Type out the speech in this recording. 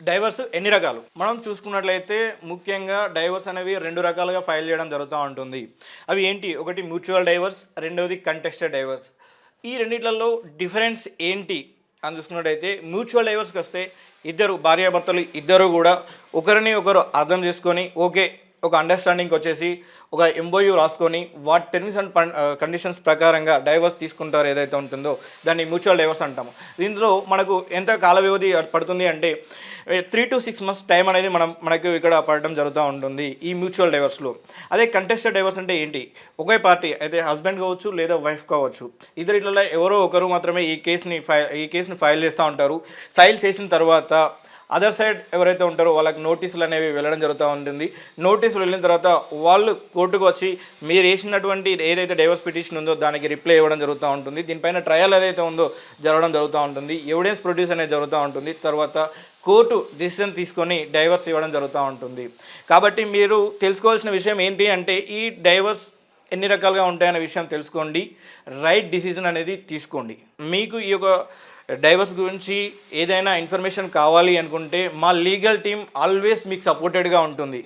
Divorce ఎన్ని రకాలు? మనం చూసుకున్నట్లయితే ముఖ్యంగా డైవర్స్ అనేవి 2 రకాలుగా ఫైల్ చేయడం జరుగుతా ఉంటుంది. అవి ఏంటి? ఒకటి మ్యూచువల్ డైవర్స్, రెండోది కంటెస్టెడ్ డైవర్స్. ఈ రెండిట్లలో డిఫరెన్స్ ఏంటి అని చూసుకున్నట్టయితే మ్యూచువల్ డైవర్స్‌కొస్తే ఇద్దరు భార్యాభర్తలు ఇద్దరు గూడా ఒకరిని ఒకరు అర్థం చేసుకొని ఓకే. ఒక అండర్‌స్టాండింగ్‌కొచ్చేసి ఒక ఎంఓయూ రాసుకొని వాటి టర్మ్స్ అండ్ కండిషన్స్ ప్రకారంగా డైవర్స్ తీసుకుంటారు ఏదైతే ఉంటుందో దాన్ని మ్యూచువల్ డైవర్స్ అంటాము. దీంట్లో మనకు ఎంత కాల వ్యవధి పడుతుంది అంటే 3-6 మంత్స్ టైం అనేది మనకు ఇక్కడ పడడం జరుగుతూ ఉంటుంది ఈ మ్యూచువల్ డైవర్స్‌లో. అదే కంటెస్టెడ్ డైవర్స్ అంటే ఏంటి? ఒకే పార్టీ అయితే హస్బెండ్ కావచ్చు లేదా వైఫ్ కావచ్చు. ఇద్దరిట్లలో ఎవరో ఒకరు మాత్రమే ఈ కేస్‌ని ఫైల్ చేస్తూ ఉంటారు. ఫైల్ చేసిన తర్వాత అదర్ సైడ్ ఎవరైతే ఉంటారో వాళ్ళకి నోటీసులు అనేవి వెళ్ళడం జరుగుతూ ఉంటుంది. నోటీసులు వెళ్ళిన తర్వాత వాళ్ళు కోర్టుకు వచ్చి మీరు వేసినటువంటి ఏదైతే డైవర్స్ పిటిషన్ ఉందో దానికి రిప్లై ఇవ్వడం జరుగుతూ ఉంటుంది. దీనిపైన ట్రయల్ ఏదైతే ఉందో జరగడం జరుగుతూ ఉంటుంది. ఎవిడెన్స్ ప్రొడ్యూస్ అనేది జరుగుతూ ఉంటుంది. తర్వాత కోర్టు డిసిజన్ తీసుకొని డైవర్స్ ఇవ్వడం జరుగుతూ ఉంటుంది. కాబట్టి మీరు తెలుసుకోవాల్సిన విషయం ఏంటి అంటే ఈ డైవర్స్ ఎన్ని రకాలుగా ఉంటాయనే విషయం తెలుసుకోండి. రైట్ డిసిజన్ అనేది తీసుకోండి. మీకు ఈ యొక్క డైవర్స్ గురించి ఏదైనా ఇన్ఫర్మేషన్ కావాలి అనుకుంటే మా లీగల్ టీమ్ ఆల్వేస్ మీకు సపోర్టెడ్గా ఉంటుంది.